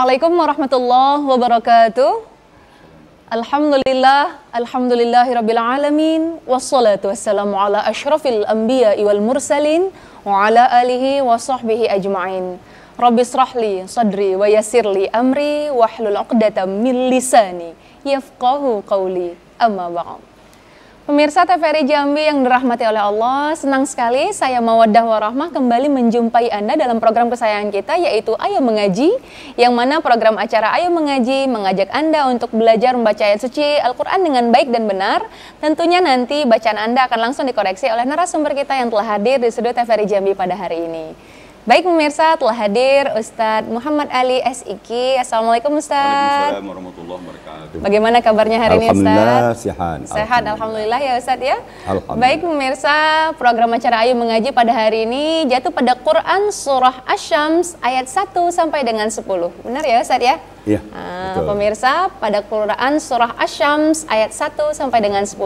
Assalamualaikum warahmatullahi wabarakatuh. Alhamdulillahirabbil alamin wassalatu wassalamu ala asyrafil anbiya'i wal mursalin wa ala alihi wa sahbihi ajma'in. Rabbi shrahli sadri wa yassirli amri wahlul 'uqdatam min lisani yafqahu qawli. Amma ba'd. Pemirsa TVRI Jambi yang dirahmati oleh Allah, senang sekali saya Mawaddah Warahmah kembali menjumpai Anda dalam program kesayangan kita yaitu Ayo Mengaji, yang mana program acara Ayo Mengaji mengajak Anda untuk belajar membaca ayat suci Al-Quran dengan baik dan benar. Tentunya nanti bacaan Anda akan langsung dikoreksi oleh narasumber kita yang telah hadir di studio TVRI Jambi pada hari ini. Baik pemirsa, telah hadir Ustadz Muhammad Ali SIK. Assalamualaikum Ustadz. Waalaikumsalam warahmatullahi wabarakatuh. Bagaimana kabarnya hari ini Ustadz? Alhamdulillah sehat. Sehat, alhamdulillah ya Ustadz ya. Alhamdulillah. Baik pemirsa, program acara Ayo Mengaji pada hari ini jatuh pada Quran Surah Asy-Syams ayat 1 sampai dengan 10. Benar ya Ustadz ya? Iya, betul. Pemirsa, pada Quran Surah Asy-Syams ayat 1 sampai dengan 10,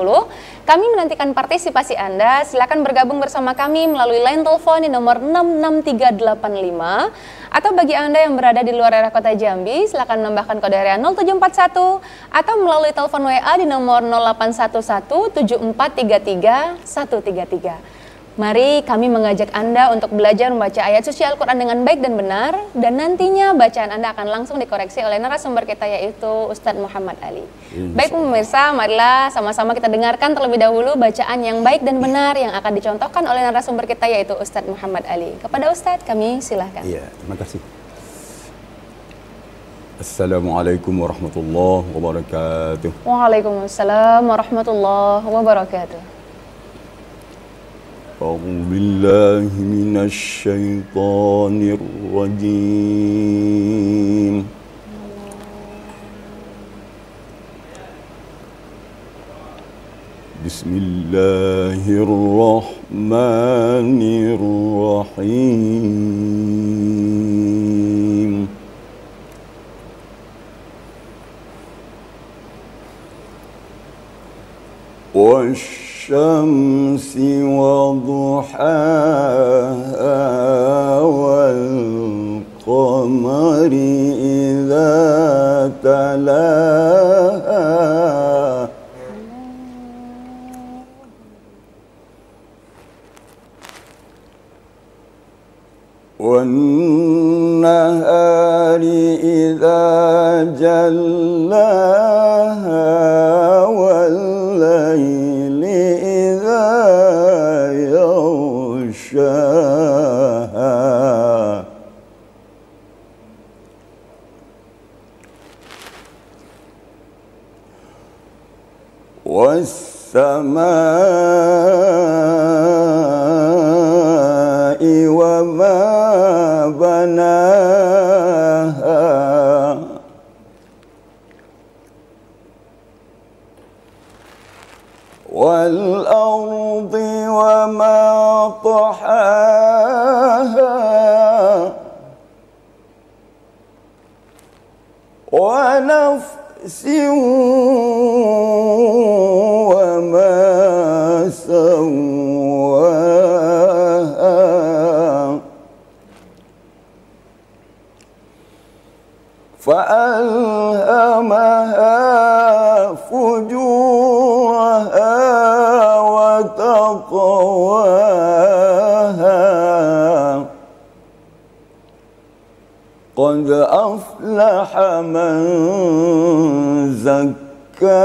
kami menantikan partisipasi Anda. Silakan bergabung bersama kami melalui line telepon di nomor 66385, atau bagi Anda yang berada di luar area kota Jambi, silakan menambahkan kode area 0741, atau melalui telepon WA di nomor 08117433 133. Mari kami mengajak Anda untuk belajar membaca ayat suci Al-Quran dengan baik dan benar, dan nantinya bacaan Anda akan langsung dikoreksi oleh narasumber kita yaitu Ustadz Muhammad Ali. Baik pemirsa, marilah sama-sama kita dengarkan terlebih dahulu bacaan yang baik dan benar yang akan dicontohkan oleh narasumber kita yaitu Ustadz Muhammad Ali. Kepada Ustadz kami silahkan. Iya, terima kasih. Assalamualaikum warahmatullahi wabarakatuh. Waalaikumsalam warahmatullahi wabarakatuh. A'udzu billahi minasy syaithanir rajim. Bismillahirrahmanirrahim. والشمس وضحاها والقمر إذا تلاها والنهار إذا جلاها والليل إذا يغشاها والسماء وما بناها والأرض وما طحاها ونفس وما سواها فألهمها فجورها وتقواها قد أفلح من زكاها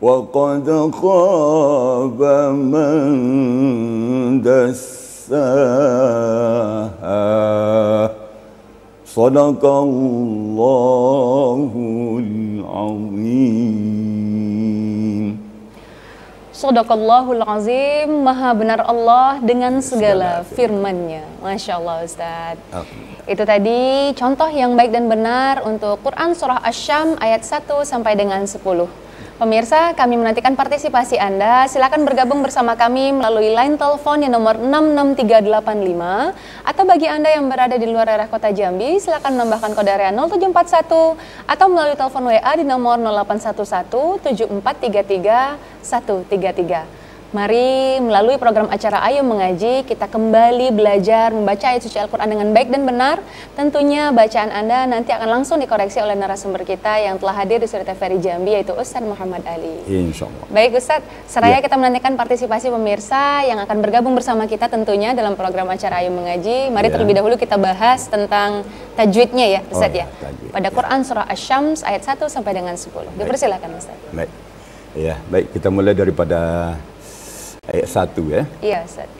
وقد خاب من دساها Sadaqallahul azim. Sadaqallahul azim, maha benar Allah dengan segala firman-Nya. Masya Allah Ustadz. Itu tadi contoh yang baik dan benar untuk Quran Surah Asy-Syams ayat 1 sampai dengan 10. Pemirsa, kami menantikan partisipasi Anda. Silakan bergabung bersama kami melalui line telepon di nomor 66385, atau bagi Anda yang berada di luar area kota Jambi, silakan menambahkan kode area 0741 atau melalui telepon WA di nomor 08117433 133. Mari melalui program acara Ayo Mengaji, kita kembali belajar membaca ayat suci Al-Quran dengan baik dan benar. Tentunya bacaan Anda nanti akan langsung dikoreksi oleh narasumber kita yang telah hadir di Surat TVRI Jambi, yaitu Ustadz Muhammad Ali. Insyaallah. Baik Ustadz, seraya kita menantikan partisipasi pemirsa yang akan bergabung bersama kita tentunya dalam program acara Ayo Mengaji. Mari terlebih dahulu kita bahas tentang tajwidnya ya Ustadz ya. Tajwid, pada Quran surah Asy-Syams ayat 1 sampai dengan 10. Dipersilakan Ustadz. Baik. Ya, baik, kita mulai daripada ayat 1 ya. Iya Ustaz.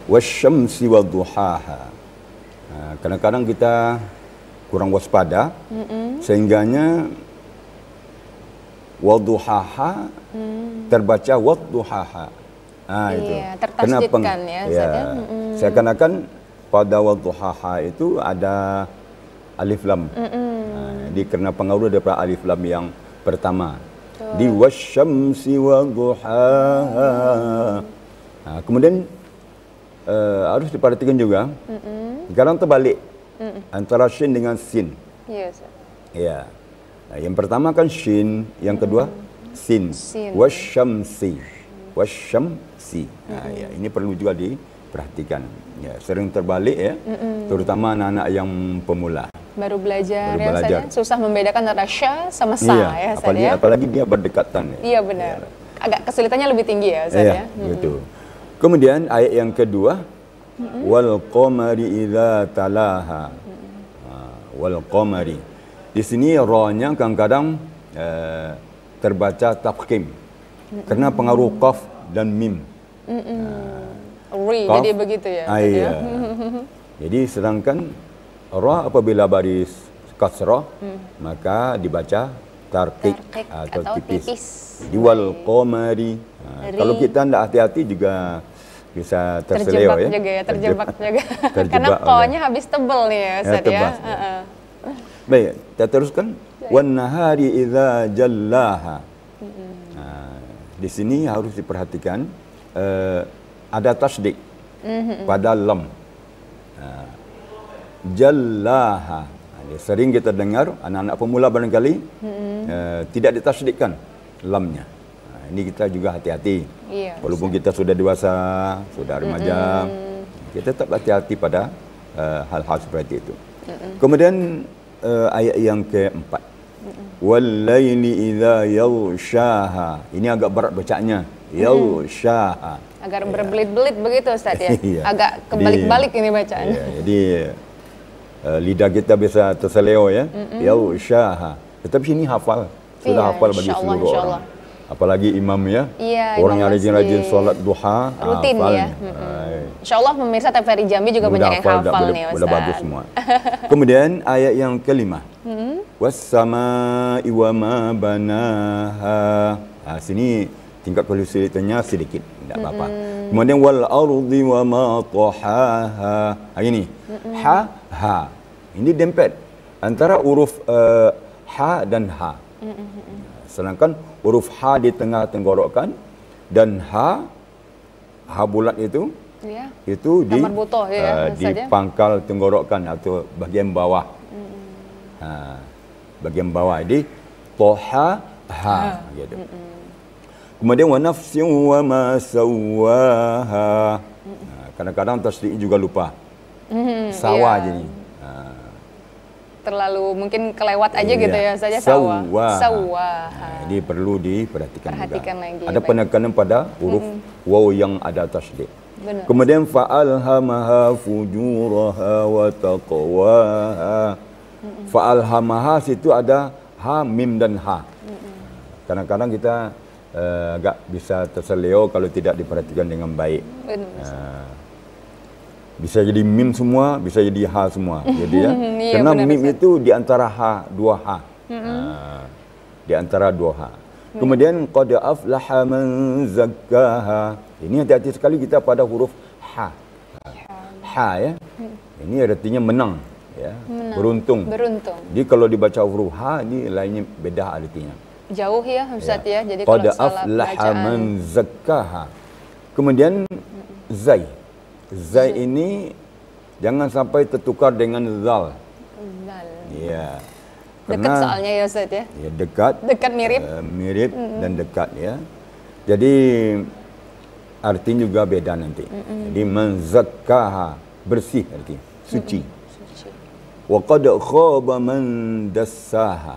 Wasyamsi wadduhaha. Kadang-kadang kita kurang waspada sehingganya wadduhaha terbaca wadduhaha. Itu. Iya, tertasdidkan ya Ustaz ya. Seakan-akan pada wadduhaha itu ada alif lam. Jadi karena pengaruh daripada alif lam yang pertama. Di wasyamsi wadduhaha. Kemudian harus diperhatikan juga. Sekarang terbalik antara shin dengan sin. Iya, Ustaz. Ya. Yang pertama kan shin, yang kedua sin. Wasyamsi. Wasyamsi. Ya, ini perlu juga diperhatikan. Ya, sering terbalik ya. Terutama anak-anak yang pemula. Baru belajar ya saja, susah membedakan antara sya sama sa ya apalagi, ya. Apalagi dia berdekatan ya. Iya benar. Agak kesulitannya lebih tinggi ya Ustaz ya. Betul. Kemudian ayat yang kedua wal qamari idza talaha. Wal qamari. Di sini ra-nya kadang-kadang terbaca tafkhim. Karena pengaruh qaf dan mim. Jadi begitu ya. Iya. Jadi sedangkan ra apabila baris kasrah maka dibaca tarqiq atau tipis. Di wal qamari. Kalau kita tidak hati-hati juga bisa terseleo ya. Terjebak juga. Karena ko-nya habis tebel nih ya Ustaz ya. Baik, kita teruskan. Wan nahari idza jallaha. Di sini harus diperhatikan ada tasdik pada lam. Jallaha. Sering kita dengar anak-anak pemula barangkali tidak ditasdidkan lamnya. Ini kita juga hati-hati. Iya, walaupun kita sudah dewasa, sudah remaja, kita tetap hati-hati pada hal-hal seperti itu. Kemudian ayat yang keempat. Wal-laili idza yaghshaha. Ini agak berat bacanya. Yaghshaha. Agar berbelit-belit begitu Ustaz ya. Agak kebalik-balik ini bacaannya. Jadi lidah kita bisa terseleo ya. Yaghshaha. Tetapi sini hafal. Sudah hafal bagi seluruh orang. Apalagi imam ya. Orang yang rajin-rajin sholat duha. Rutin ya. InsyaAllah pemirsa TVRI Jambi juga banyak yang hafal nih Ustaz. Udah bagus semua. Kemudian ayat yang kelima. Was-sama'i wa ma banaha. Sini tingkat kesulitannya sedikit, tidak apa-apa. Kemudian wal ardi wa ma tahaha. Ini ha. Ini dempet antara huruf ha dan ha. Sedangkan huruf ha di tengah tenggorokan dan ha bulat itu di pangkal tenggorokan atau bagian bawah. Bagian bawah ini toha ha gitu. Kemudian wa nafsin wa ma sawwaha. Kadang-kadang tasdid juga lupa. Sawa jadi. Terlalu mungkin kelewat aja gitu ya saja sawa. Ini perlu diperhatikan juga. Lagi, ada penekanan pada huruf waw yang ada tasdid. Kemudian fa'alhamaha fujuraha wa taqwaha. Fa'alhamaha situ ada ha, mim dan ha. Kadang-kadang kita agak bisa terseleo kalau tidak diperhatikan dengan baik. Bisa jadi mim semua, bisa jadi ha semua. Jadi ya. Karena mim itu di antara ha, dua ha. Di antara dua ha. Kemudian qad aflaha man zakkaha. Ini hati-hati sekali kita pada huruf ha. Ha ya. Ini artinya menang ya. Beruntung. Jadi kalau dibaca huruf ha ini lainnya beda artinya. Jauh ya Ustaz ya. Jadi qad aflaha man zakkaha. Kemudian zai. Zai ini jangan sampai tertukar dengan zal. Ya. Dekat soalnya ya Ustaz ya. Ya dekat. Dekat mirip. Mirip dan dekat ya. Jadi artinya juga beda nanti. Jadi menzakkaha, bersih artinya, suci. Wa qad khaba man dassaha.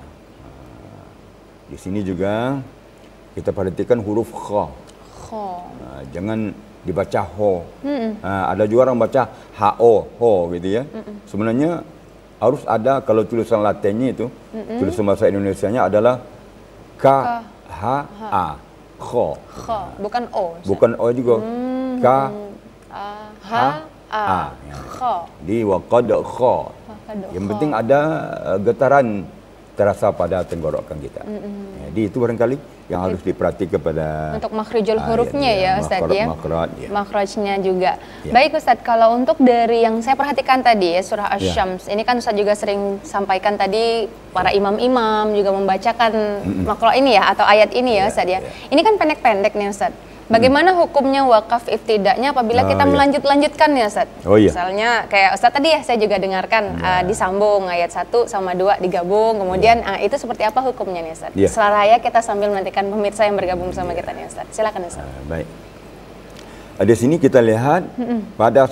Di sini juga kita perhatikan huruf kha. Jangan dibaca ho. Ada juga orang baca ho gitu ya. Sebenarnya harus ada, kalau tulisan Latinnya itu, tulisan bahasa Indonesianya adalah K H A. Kha. Bukan o. Bukan o juga. K H A. Kha. Di wa qad kha. Yang penting ada getaran terasa pada tenggorokan kita. Jadi itu barangkali yang harus diperhatikan pada untuk makhrijul hurufnya ya Ustaz ya. Makhrajnya juga. Ya. Baik Ustaz, kalau untuk dari yang saya perhatikan tadi ya surah Asy-Syams, ini kan Ustaz juga sering sampaikan tadi para imam-imam juga membacakan makro ini ya atau ayat ini ya Ustaz ya. Ini kan pendek-pendek nih Ustaz. Bagaimana hukumnya wakaf ibtidaknya apabila kita melanjutkan ya Ustaz? Misalnya kayak Ustaz tadi ya saya juga dengarkan disambung ayat 1 sama 2 digabung, kemudian itu seperti apa hukumnya nih Ustaz? Selaraya kita sambil menantikan pemirsa yang bergabung bersama kita nih Ustaz. Silakan Ustaz. Baik. Di sini kita lihat pada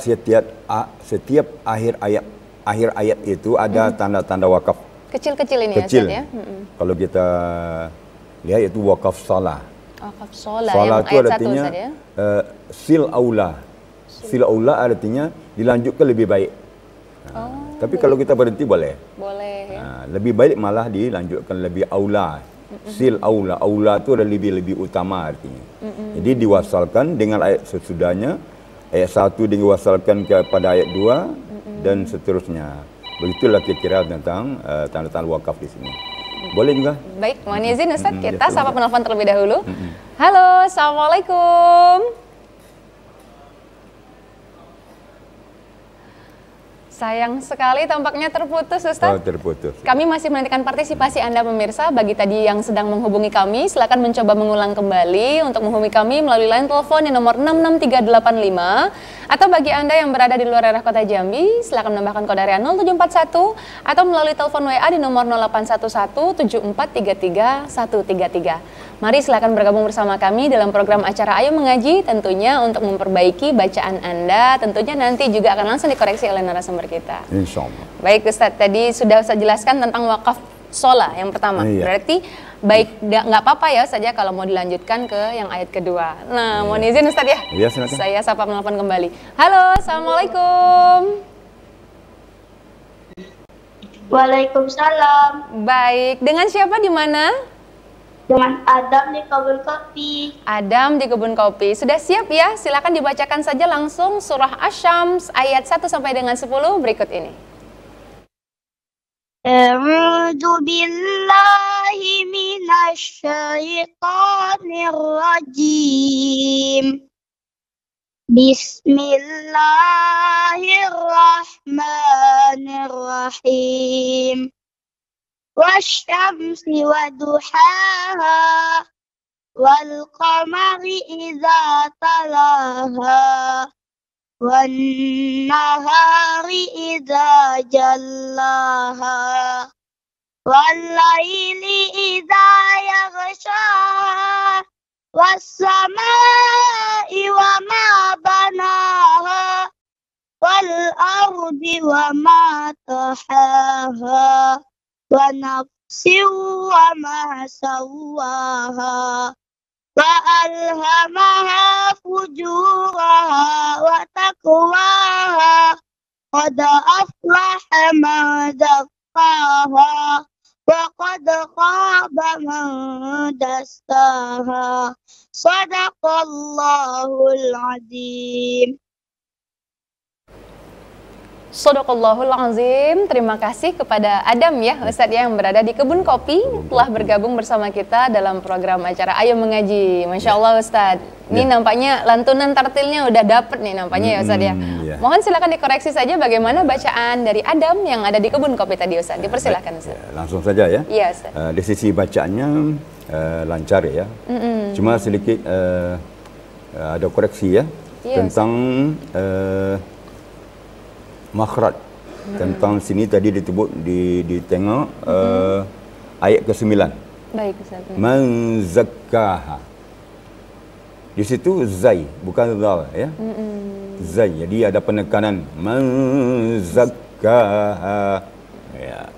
setiap akhir ayat itu ada tanda-tanda wakaf. Kecil-kecil ini ya Ustaz ya. Kalau kita lihat itu wakaf salah. Wakaf sholat itu artinya sil aula. Sil aula artinya dilanjutkan lebih baik. Tapi kalau kita berhenti boleh. Boleh ya. Lebih baik malah dilanjutkan lebih aula. Sil aula. Aula itu lebih utama artinya. Jadi diwasalkan dengan ayat sesudahnya. Ayat 1 diwasalkan kepada ayat 2 dan seterusnya. Begitulah kira-kira tentang tanda-tanda wakaf di sini. Boleh juga. Baik, mohon izin Ustaz, kita sapa penelpon terlebih dahulu. Halo, Assalamualaikum. Sayang sekali tampaknya terputus Ustaz. Terputus. Kami masih menantikan partisipasi Anda pemirsa. Bagi tadi yang sedang menghubungi kami, silakan mencoba mengulang kembali untuk menghubungi kami melalui line telepon di nomor 66385. Atau bagi Anda yang berada di luar daerah kota Jambi, silakan menambahkan kode area 0741 atau melalui telepon WA di nomor 08117433 133. Mari silakan bergabung bersama kami dalam program acara Ayo Mengaji, tentunya untuk memperbaiki bacaan Anda, tentunya nanti juga akan langsung dikoreksi oleh narasumber kita. Insyaallah. Baik Ustadz, tadi sudah saya jelaskan tentang wakaf sholat yang pertama. Berarti baik nggak apa-apa ya Ustadz ya kalau mau dilanjutkan ke yang ayat kedua. Nah, mohon izin Ustadz ya. Iya, silakan. Saya sapa menelpon kembali. Halo, Assalamualaikum. Waalaikumsalam. Baik, dengan siapa di mana? Dengan Adam di Kebun Kopi. Adam di Kebun Kopi. Sudah siap ya? Silakan dibacakan saja langsung surah Asy-Syams ayat 1 sampai dengan 10 berikut ini. A'udzu billahi minasy syaithanir rajim. Bismillahirrahmanirrahim. Wasyamsi waduhaha wal qamari idza talaha wan nahari idza jallaha wal laili idza yaghshaha was samai wa ma banaha wal ardi wa ma tahaha wa nafsin wa ma sawaha wa alhamaha fujuraha wa taqwaha qad aflaha man zakkaha wa qad khaba man dassaha sadaqallahul azim. Shadaqallahul azim. Terima kasih kepada Adam ya Ustadz yang berada di Kebun Kopi telah bergabung bersama kita dalam program acara Ayo Mengaji. Masya Allah Ustadz, ini nampaknya lantunan tartilnya udah dapet nih nampaknya ya Ustadz ya. Mohon silakan dikoreksi saja bagaimana bacaan dari Adam yang ada di Kebun Kopi tadi Ustadz. Dipersilakan Ustadz. Langsung saja ya. Iya Ustadz. Di sisi bacaannya lancar ya. Cuma sedikit ada koreksi ya tentang makhraj. Tentang sini tadi disebut di tengah ayat ke-9. Baik Ustaz. Man zakkaha. Di situ zai, bukan zal ya. Zai. Jadi ada penekanan man zakkaha. Ya.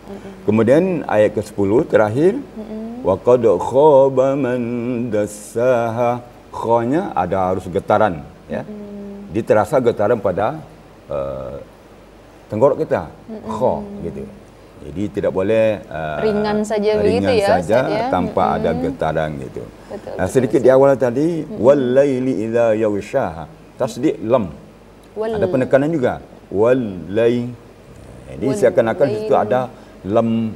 Kemudian ayat ke-10 terakhir wa qad khaba man dassaha. Kha-nya ada harus getaran ya. Dia terasa getaran pada tenggorok kita. Kha gitu. Jadi tidak boleh ringan saja begitu ringan ya, saja Ustaz, ya? tanpa ada getaran gitu. Betul, Sedikit di awal tadi wal laili idza yaghshaha. Tasdid lam. Ada penekanan juga. Wal lai. Jadi seakan-akan di situ ada lam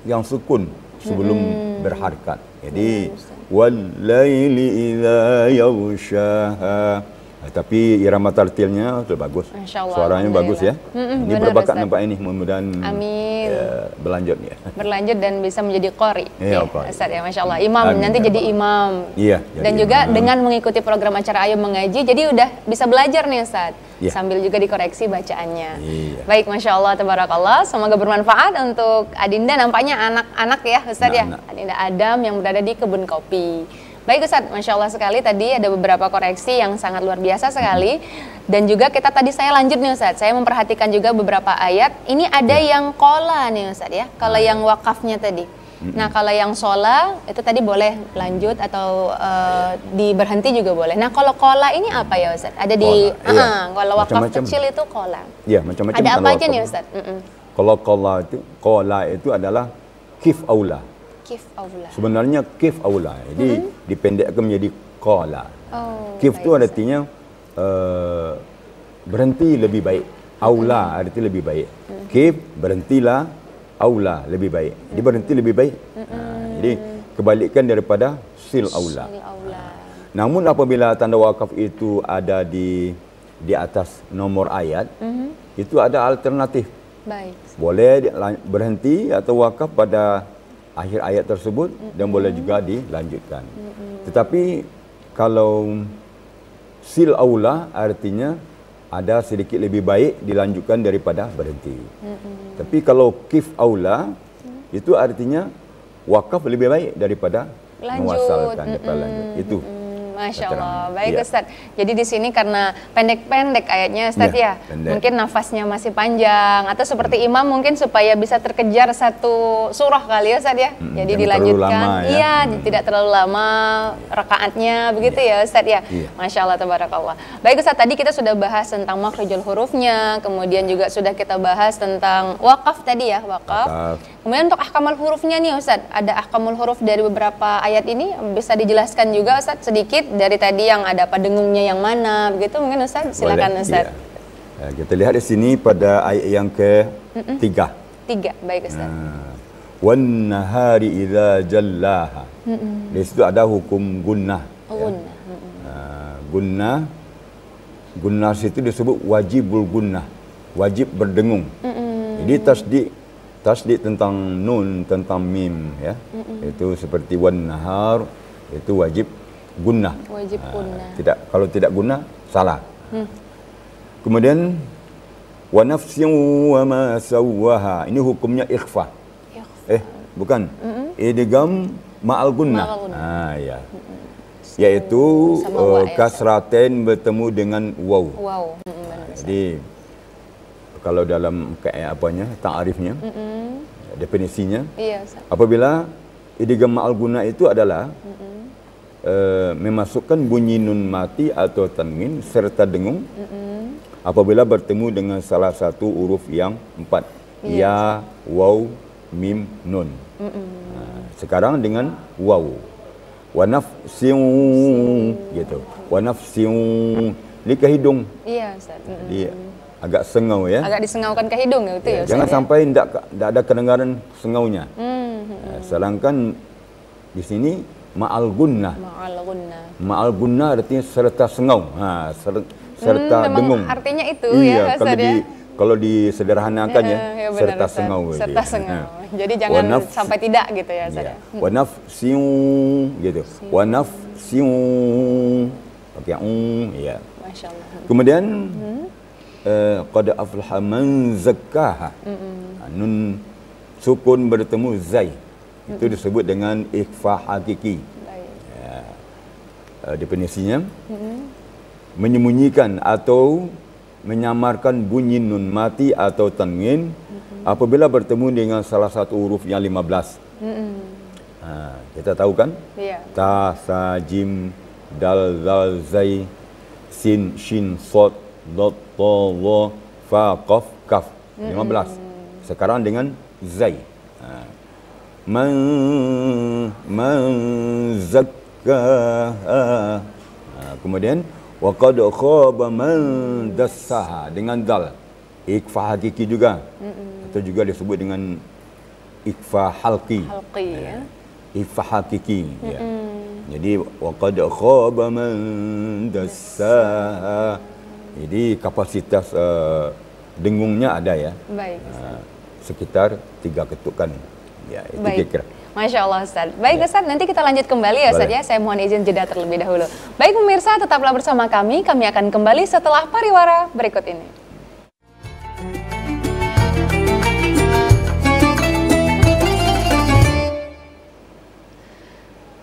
yang sukun sebelum berharakat. Jadi wal laili idza yaghshaha. Tapi irama tartilnya sudah bagus. Suaranya bagus ya. Ini berbakat nampak ini, mudah-mudahan berlanjut ya. Berlanjut dan bisa menjadi qori. Iya, Ustaz ya, Masya Allah. Imam, nanti jadi imam. Iya. Dan juga dengan mengikuti program acara Ayo Mengaji, jadi udah bisa belajar nih Ustaz. Iya. Sambil juga dikoreksi bacaannya. Iya. Baik, Masya Allah, tabarakallah. Semoga bermanfaat untuk Adinda, nampaknya anak-anak ya Ustaz ya. Adinda Adam yang berada di kebun kopi. Baik Ustaz, Masya Allah sekali tadi ada beberapa koreksi yang sangat luar biasa sekali. Dan juga kita tadi saya lanjut nih Ustaz, saya memperhatikan juga beberapa ayat. Ini ada yang kola nih Ustaz ya, kalau yang wakafnya tadi. Nah kalau yang shola itu tadi boleh lanjut atau diberhenti juga boleh. Nah kalau kola ini apa ya Ustaz? Ada di, kalau wakaf kecil itu kola. Iya, macam-macam. Ada apa aja nih Ustaz? Kalau kola itu adalah kif aula. Kif aula. Sebenarnya kif aula. Jadi dipendekkan menjadi qala. Kif itu artinya berhenti lebih baik. Aula artinya lebih baik. Kif berhentilah, aula lebih baik. Jadi berhenti lebih baik. Jadi kebalikan daripada sil aula. Namun apabila tanda wakaf itu ada di atas nomor ayat, itu ada alternatif. Baik. Boleh berhenti atau wakaf pada akhir ayat tersebut dan boleh juga dilanjutkan. Tetapi kalau sil aula artinya ada sedikit lebih baik dilanjutkan daripada berhenti. Tapi kalau kif aula itu artinya wakaf lebih baik daripada mewasalkan daripada lanjut. Itu. Masya Allah, baik Ustaz. Jadi di sini karena pendek-pendek ayatnya Ustaz ya, mungkin nafasnya masih panjang atau seperti imam mungkin supaya bisa terkejar satu surah kali ya Ustaz ya. Jadi dilanjutkan, tidak terlalu lama rakaatnya begitu ya Ustaz ya. Masya Allah, tabarakallah. Baik Ustaz, tadi kita sudah bahas tentang makhrijul hurufnya, kemudian juga sudah kita bahas tentang wakaf tadi ya, wakaf. Kemudian untuk ahkamul hurufnya nih Ustaz, ada ahkamul huruf dari beberapa ayat ini, bisa dijelaskan juga Ustaz sedikit dari tadi yang ada apa dengungnya yang mana begitu mungkin Ustaz, silakan Ustaz. Ya. Kita lihat di sini pada ayat yang ke-3. 3, baik Ustaz. Wan nahari idza jallaha. Di situ ada hukum gunnah. Gunnah. Gunnah situ disebut wajibul gunnah. Wajib berdengung. Jadi tasdid tentang nun, tentang mim ya. Itu seperti wan nahar itu wajib gunnah. Wajib gunnah. Kalau tidak gunnah salah. Kemudian wa nafsin wa ma sawwaha. Ini hukumnya ikhfa. Bukan. Idgham ma'al gunnah. Ya. Yaitu kasratain bertemu dengan waw. Jadi kalau dalam ta'arifnya, definisinya, apabila idgham ma'al gunnah itu adalah memasukkan bunyi nun mati atau tanwin serta dengung apabila bertemu dengan salah satu huruf yang 4, ya, waw, mim, nun. Sekarang dengan waw, wa nafsin gitu, wa nafsin ini ke hidung. Iya Ustaz. Jadi agak sengau ya. Agak disengaukan ke hidung gitu ya Ustaz. Jangan sampai tidak ada kedengaran sengaunya. Sedangkan di sini ma'al gunnah. Ma'al gunnah artinya serta sengau. Serta dengung. Artinya itu ya Ustaz ya. Kalau disederhanakan ya, serta sengau. Serta sengau. Jadi jangan sampai tidak gitu ya Ustaz. Wa nafsin gitu. Wa nafsin pakai ya. Masyaallah. Kemudian qad aflaha man zakkaha. Nun sukun bertemu zai. Itu disebut dengan ikhfa hakiki. definisinya, menyembunyikan atau menyamarkan bunyi nun mati atau tanwin apabila bertemu dengan salah satu huruf yang 15. Kita tahu kan? Iya. Ta, sa, jim, dal, zal, zai, sin, shin, sod, dot, to, lo, fa, qaf, kaf. 15. Sekarang dengan zai. Man zakkaha. Kemudian wa qad khaba man dassaha dengan dal. Ikfa hakiki juga. Atau juga disebut dengan ikfa halqi. Halqi ya. Ikfa hakiki. Ya. Jadi wa qad khaba man dassaha. Jadi kapasitas dengungnya ada ya. Baik. Sekitar 3 ketukan. Ya, itu Baik. kira-kira. Masya Allah Ustaz. Baik Ustaz, nanti kita lanjut kembali ya Ustaz Boleh. ya. Saya mohon izin jeda terlebih dahulu. Baik pemirsa, tetaplah bersama kami. Kami akan kembali setelah pariwara berikut ini.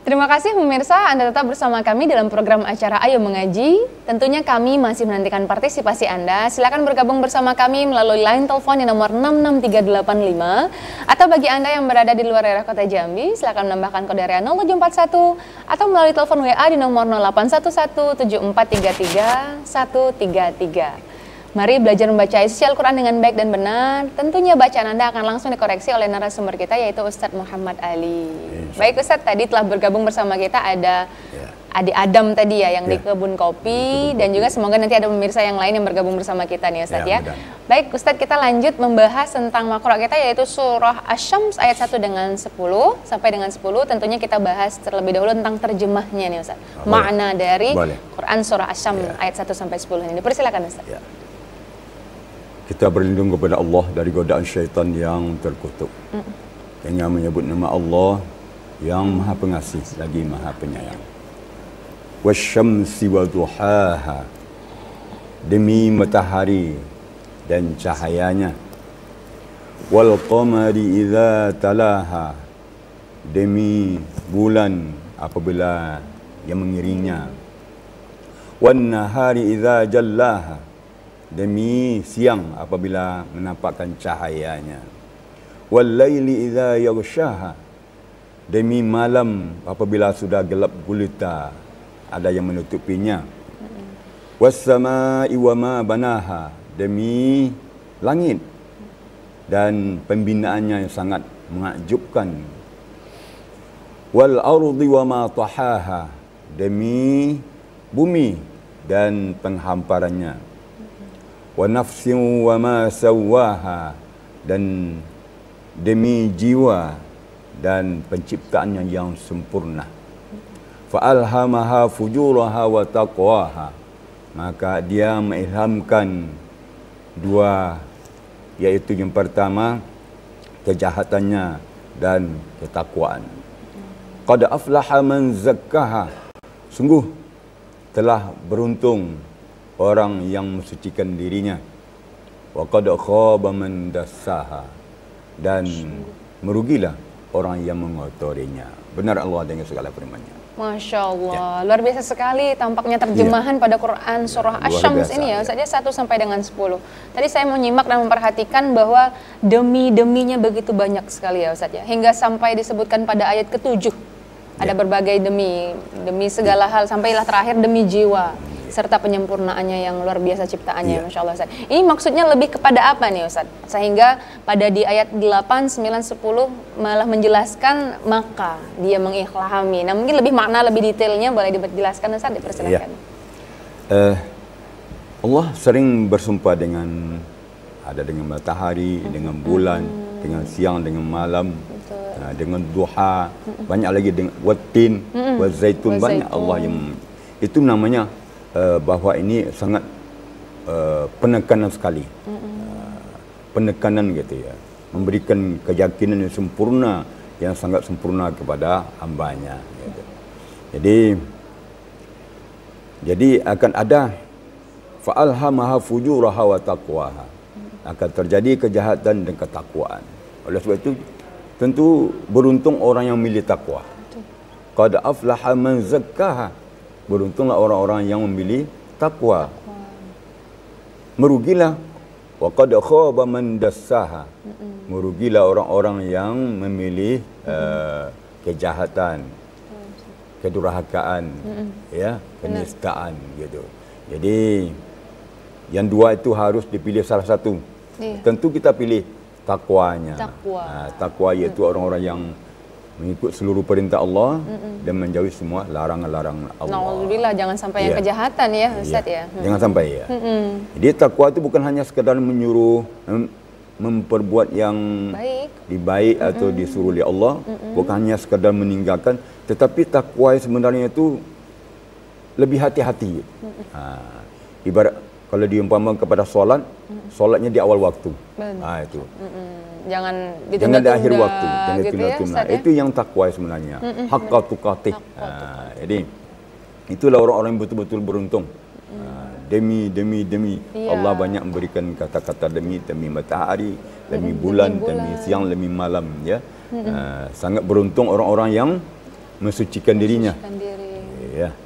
Terima kasih pemirsa, Anda tetap bersama kami dalam program acara Ayo Mengaji. Tentunya kami masih menantikan partisipasi Anda. Silakan bergabung bersama kami melalui line telepon di nomor 66385. Atau bagi Anda yang berada di luar daerah Kota Jambi, silakan menambahkan kode area 0741 atau melalui telepon WA di nomor 08117433 133. Mari belajar membaca isi Al-Quran dengan baik dan benar. Tentunya bacaan Anda akan langsung dikoreksi oleh narasumber kita, yaitu Ustadz Muhammad Ali. Baik Ustadz, tadi telah bergabung bersama kita ada Adik Adam tadi ya, yang di Kebun Kopi. Dan juga semoga nanti ada pemirsa yang lain yang bergabung bersama kita nih Ustadz ya. Baik Ustadz, kita lanjut membahas tentang makro kita, yaitu surah Asy-Syams ayat 1 dengan 10 sampai dengan 10. Tentunya kita bahas terlebih dahulu tentang terjemahnya nih Ustadz. Makna dari Quran surah Asy-Syams ayat 1 sampai 10 ini. Dipersilakan Ustadz. Kita berlindung kepada Allah dari godaan syaitan yang terkutuk. Dengan menyebut nama Allah yang Maha Pengasih lagi Maha Penyayang. Wasyamsi wa duhaha. Demi matahari dan cahayanya. Wal qamari idza talaha. Demi bulan apabila yang mengiringnya. Wan nahari idza jallaha. Demi siang apabila menampakkan cahayanya. Wal laili idza yaghshaha. Demi malam apabila sudah gelap gulita, ada yang menutupinya. Was samaa'i wa ma banaha. Demi langit dan pembinaannya yang sangat menakjubkan. Wal ardi wa ma tahaha. Demi bumi dan penghamparannya. Wa nafsin wa ma sawwaha. Dan demi jiwa dan penciptaannya yang sempurna. Fa alhamaha fujuraha wa taqwaha. Maka dia mengilhamkan dua, yaitu yang pertama kejahatannya dan ketakwaan. Qad aflaha man zakkaha. Sungguh telah beruntung orang yang mensucikan dirinya. Wa qad khaba man dassaha. Dan merugilah orang yang mengotorinya. Benar Allah dengan segala firman-Nya. Masya Allah, luar biasa sekali tampaknya terjemahan pada Quran surah Asy-Syams ini ya, saja 1 sampai dengan 10. Tadi saya menyimak dan memperhatikan bahwa demi-deminya begitu banyak sekali ya Ustaz ya, hingga sampai disebutkan pada ayat ke-7. Ada berbagai demi segala hal, sampailah terakhir demi jiwa serta penyempurnaannya yang luar biasa ciptaannya. Masya Allah Ustaz. Ini maksudnya lebih kepada apa nih Ustaz? Sehingga pada di ayat 8, 9, 10 malah menjelaskan maka dia mengikhlami. Nah mungkin lebih makna, lebih detailnya boleh dijelaskan Ustaz, dipersilakan. Allah sering bersumpah dengan matahari, dengan bulan, dengan siang, dengan malam, dengan duha, banyak lagi dengan watin, wazaitun, banyak Allah yang itu namanya bahwa ini sangat penekanan sekali, penekanan gitu ya, memberikan keyakinan yang sempurna, yang sangat sempurna kepada hambanya. Gitu. Jadi akan ada fa'alhamaha fujuraha wa taqwaha, akan terjadi kejahatan dan ketakwaan. Oleh sebab itu tentu beruntung orang yang milih takwa. Qad aflaha man zakkaha. beruntunglah orang-orang yang memilih takwa. Merugilah wa qad khaba man dassaha. Merugilah orang-orang yang memilih kejahatan, kedurhakaan, ya, kenistaan gitu. Jadi yang dua itu harus dipilih salah satu. Tentu kita pilih takwanya. Takwa iaitu orang-orang yang mengikut seluruh perintah Allah dan menjauhi semua larangan-larangan Allah. Alhamdulillah, jangan sampai yang kejahatan ya Ustaz ya. Jangan sampai ya. Jadi takwa itu bukan hanya sekadar menyuruh memperbuat yang baik atau disuruh oleh Allah, bukan hanya sekadar meninggalkan, tetapi takwa sebenarnya itu lebih hati-hati. Ibarat kalau diumpamakan kepada solatnya di awal waktu. Itu. Jangan di akhir waktu, jangan gitu ditunda-tunda. Itu yang takwa sebenarnya. Haqqa tuqatih. Jadi itulah orang-orang yang betul-betul beruntung. Demi Allah banyak memberikan kata-kata demi matahari, demi bulan, demi siang, demi malam, ya. Sangat beruntung orang-orang yang mensucikan dirinya. Ya.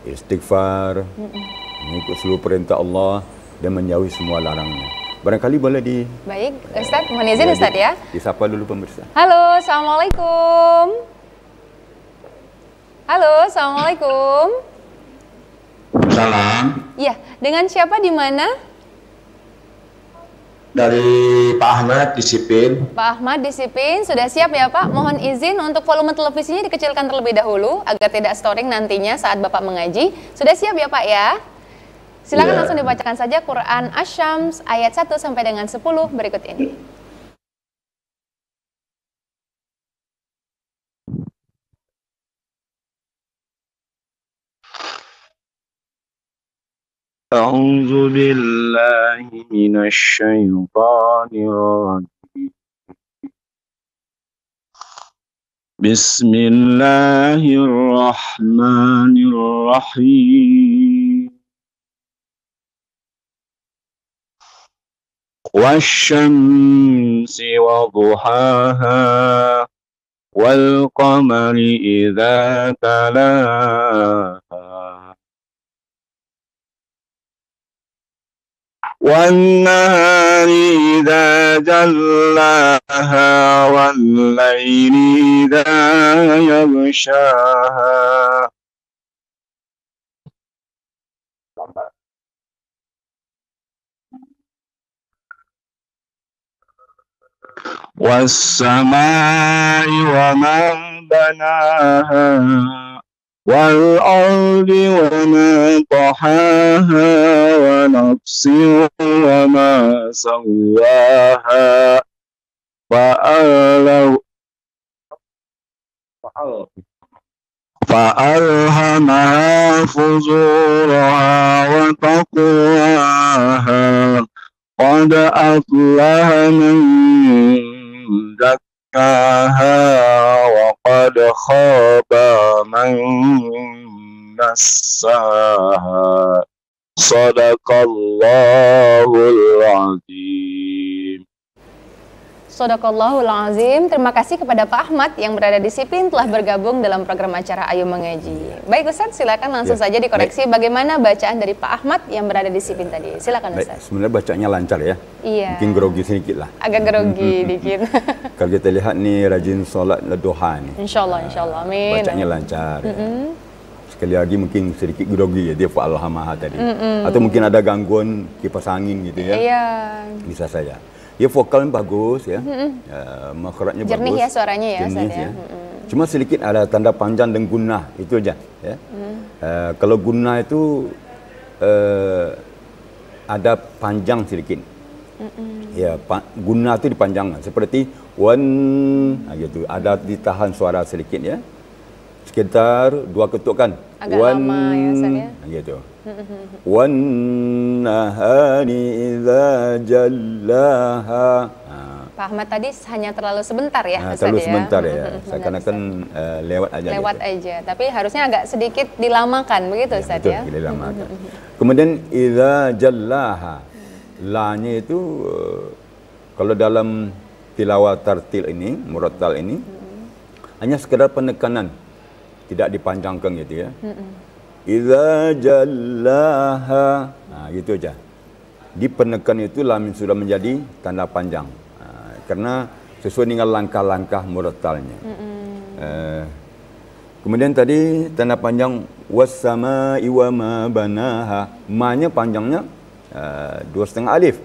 Istighfar, mengikut seluruh perintah Allah dan menjauhi semua larangnya. Barangkali boleh Baik, Ustaz, mohon izin Ustaz ya. Disapa dulu pemirsa. Halo, Assalamualaikum. Halo, Assalamualaikum. Salam. Iya, dengan siapa di mana? Dari Pak Ahmad Disipin. Pak Ahmad Disipin, sudah siap ya Pak? Mohon izin untuk volume televisinya dikecilkan terlebih dahulu agar tidak storing nantinya saat Bapak mengaji. Sudah siap ya Pak ya? Silakan langsung dibacakan saja Quran Asy-Syams ayat 1 sampai dengan 10 berikut ini. A'udzu billahi minasy syaithanir rajim. Bismillahirrahmanirrahim. Wasyamsi wa duhaha wal qamari idza talaha wan nahari idza jallaha wal laili idza yaghshaha. والسماء وما بناها والأرض وما طحاها ونفس وما سواها فألهمها فجورها وتقواها قد أفلح من زكاها وقد خاب من دساها صدق الله العظيم. Shadaqallahul Azim. Terima kasih kepada Pak Ahmad yang berada di Sipin telah bergabung dalam program acara Ayo Mengaji. Baik Ustaz, silakan langsung saja dikoreksi bagaimana bacaan dari Pak Ahmad yang berada di Sipin tadi. Silakan Ustaz. Sebenarnya bacanya lancar ya. Iya. Mungkin grogi sedikit lah. Agak grogi dikit. Kalau kita lihat nih rajin solat duha nih. Insyaallah, amin. Bacanya lancar. Sekali lagi mungkin sedikit grogi ya dia fa'alhamaha tadi. Atau mungkin ada gangguan kipas angin gitu ya. Iya. Bisa saja. Ya vokalnya bagus ya, makhrajnya bagus. Jernih ya suaranya ya, jernih, ya. Cuma sedikit ada tanda panjang dan gunnah itu aja. Ya. Kalau gunnah itu ada panjang sedikit. Ya, gunnah itu dipanjangkan seperti wan, gitu. Ada ditahan suara sedikit ya. Sekitar 2 ketukan. Agak lama ya Ustaz ya. Gitu. Wan nahari idza jallaha. Pak Ahmad tadi hanya terlalu sebentar ya Ustaz terlalu ya. Sebentar ya. Seakan-akan lewat aja. Lewat gitu. Aja. Tapi harusnya agak sedikit dilamakan begitu Ustaz ya. Betul, dilamakan. Kemudian idza jallaha. La-nya itu kalau dalam tilawah tartil ini, murattal ini hanya sekedar penekanan. Tidak dipanjangkan gitu ya. Idza jallaha. Gitu aja. Di penekan itu lam sudah menjadi tanda panjang. Karena sesuai dengan langkah-langkah murattalnya. Kemudian tadi tanda panjang was-samaa'i wa ma banaha. Ma-nya panjangnya 2,5 alif.